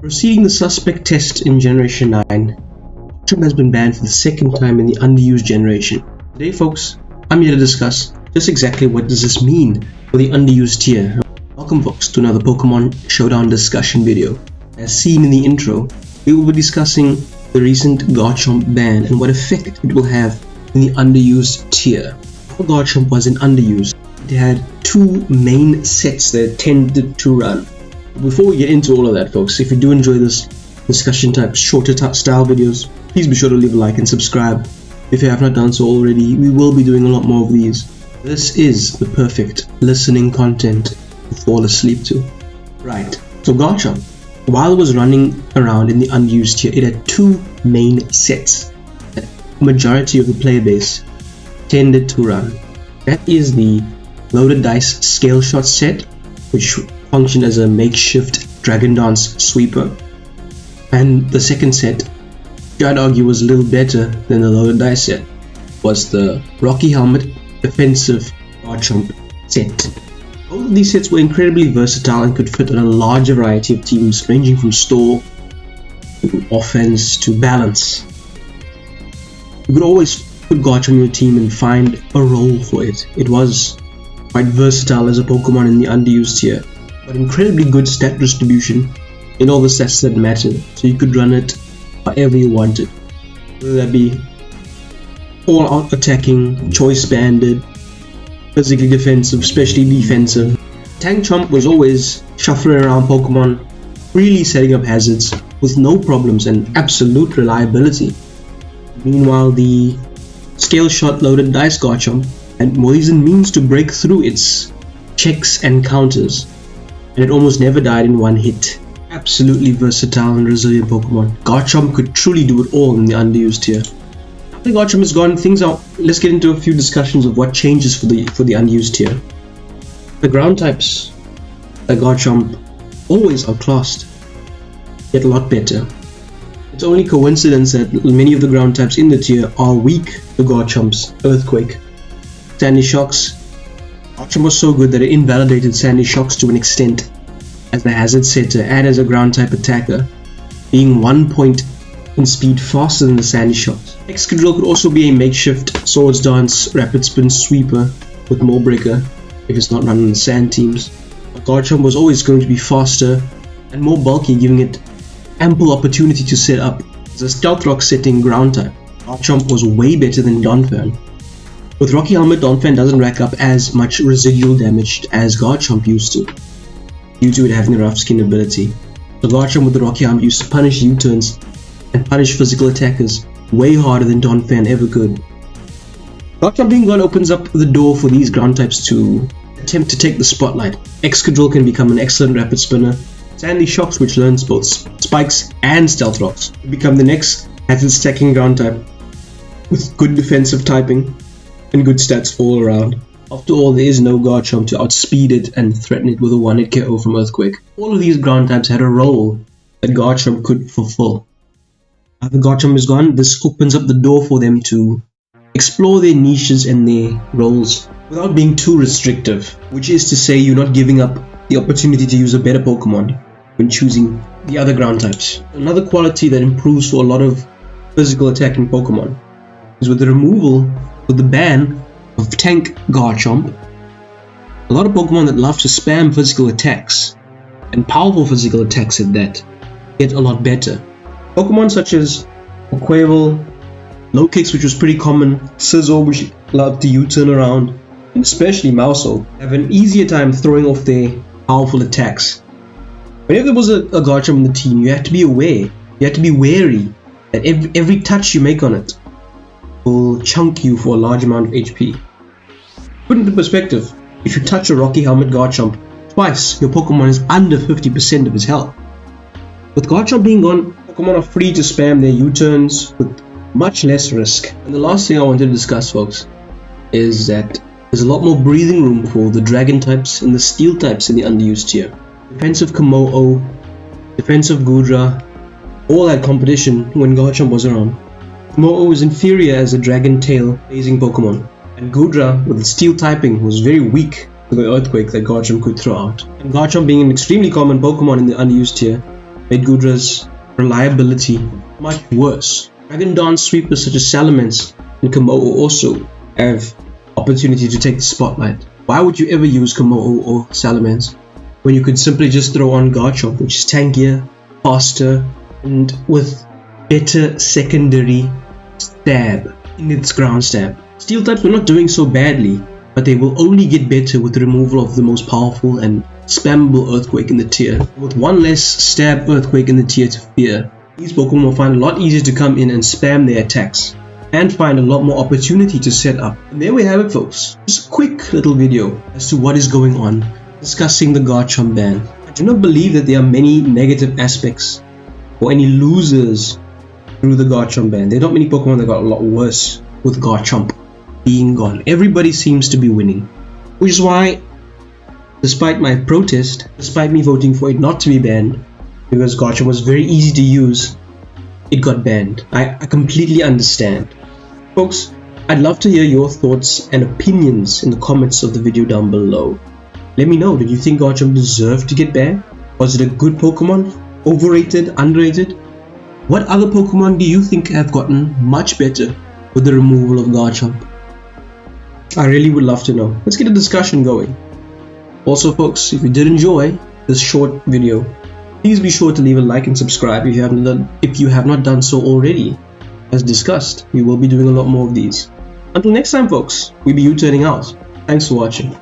Proceeding the suspect test in Generation 9, Garchomp has been banned for the second time in the Underused generation. Today folks, I'm here to discuss just exactly what does this mean for the Underused tier. Welcome folks to another Pokemon Showdown discussion video. As seen in the intro, we will be discussing the recent Garchomp ban and what effect it will have in the Underused tier. While Garchomp was in Underused, it had two main sets that it tended to run. Before we get into all of that folks, if you do enjoy this discussion type shorter style videos, please be sure to leave a like and subscribe. If you have not done so already, we will be doing a lot more of these. This is the perfect listening content to fall asleep to. Right, so Garchomp, while it was running around in the Unused tier, it had two main sets that the majority of the player base tended to run. That is the Loaded Dice Scale Shot set, which functioned as a makeshift Dragon Dance sweeper, and the second set, which I'd argue was a little better than the Loaded Dice set, was the Rocky Helmet Defensive Garchomp set. Both of these sets were incredibly versatile and could fit on a large variety of teams, ranging from store to offense to balance. You could always put Garchomp in your team and find a role for it. It was quite versatile as a Pokemon in the Underused tier, but incredibly good stat distribution in all the stats that mattered, so you could run it however you wanted, whether that be all out attacking, choice banded, physically defensive, especially defensive. Tank Chomp was always shuffling around Pokemon, freely setting up hazards with no problems and absolute reliability. Meanwhile, the Scale Shot Loaded Dice Garchomp had ways and means to break through its checks and counters, and it almost never died in one hit. Absolutely versatile and resilient Pokemon. Garchomp could truly do it all in the Underused tier. After Garchomp is gone, things are. Let's get into a few discussions of what changes for the Unused tier. The ground types that Garchomp always outclassed get a lot better. It's only coincidence that many of the ground types in the tier are weak to Garchomp's Earthquake. Sandy Shocks. Garchomp was so good that it invalidated Sandy Shocks to an extent as the hazard setter and as a ground type attacker, being 1 point in speed faster than the Sandy Shocks. Excadrill could also be a makeshift Swords Dance Rapid Spin sweeper with Moldbreaker if it's not running the sand teams. But Garchomp was always going to be faster and more bulky, giving it ample opportunity to set up as a Stealth Rock setting ground type. Garchomp was way better than Donphan. With Rocky Helmet, Donphan doesn't rack up as much residual damage as Garchomp used to, due to it having a rough skin ability. So Garchomp with the Rocky Helmet used to punish U-turns and punish physical attackers way harder than Donphan ever could. Garchomp being gone opens up the door for these ground types to attempt to take the spotlight. Excadrill can become an excellent rapid spinner. Sandy Shocks, which learns both spikes and stealth rocks, will become the next hazard stacking ground type with good defensive typing and good stats all around. After all, there is no Garchomp to outspeed it and threaten it with a 1-hit KO from Earthquake. All of these ground types had a role that Garchomp could fulfill. After Garchomp is gone, this opens up the door for them to explore their niches and their roles without being too restrictive, which is to say you're not giving up the opportunity to use a better Pokemon when choosing the other ground types. Another quality that improves for a lot of physical attacking Pokemon is with the ban of Tank Garchomp. A lot of Pokemon that love to spam physical attacks, and powerful physical attacks at that, get a lot better. Pokemon such as Quavel, Low Kicks, which was pretty common, Scizor, which loved to U-turn around, and especially Mousehold, have an easier time throwing off their powerful attacks. Whenever there was a Garchomp in the team, you have to be aware, you have to be wary that every touch you make on it will chunk you for a large amount of HP. Put into perspective, if you touch a Rocky Helmet Garchomp twice, your Pokemon is under 50% of its health. With Garchomp being gone, Pokemon are free to spam their U-turns with much less risk. And the last thing I wanted to discuss, folks, is that there's a lot more breathing room for the Dragon types and the Steel types in the Underused tier. Defensive Komodo, defensive Goodra, all had competition when Garchomp was around. Komodo was inferior as a Dragon Tail phasing Pokemon, and Goodra with its Steel typing was very weak to the Earthquake that Garchomp could throw out. And Garchomp being an extremely common Pokemon in the Underused tier, made Gudra's reliability much worse. Dragon Dance sweepers such as Salamence and Komodo also have opportunity to take the spotlight. Why would you ever use Komodo or Salamence when you could simply just throw on Garchomp, which is tankier, faster, and with better secondary stab in its ground stab? Steel types were not doing so badly, but they will only get better with the removal of the most powerful and spammable Earthquake in the tier. With one less stab Earthquake in the tier to fear, these Pokemon will find a lot easier to come in and spam their attacks, and find a lot more opportunity to set up. And there we have it, folks. Just a quick little video as to what is going on, discussing the Garchomp ban. I do not believe that there are many negative aspects or any losers through the Garchomp ban. There are not many Pokemon that got a lot worse with Garchomp being gone. Everybody seems to be winning, which is why, despite my protest, despite me voting for it not to be banned, because Garchomp was very easy to use, it got banned. I completely understand. Folks, I'd love to hear your thoughts and opinions in the comments of the video down below. Let me know, did you think Garchomp deserved to get banned? Was it a good Pokemon? Overrated? Underrated? What other Pokemon do you think have gotten much better with the removal of Garchomp? I really would love to know. Let's get a discussion going. Also, folks, if you did enjoy this short video, please be sure to leave a like and subscribe if you have not done so already. As discussed, we will be doing a lot more of these. Until next time, folks, we be U-turning out. Thanks for watching.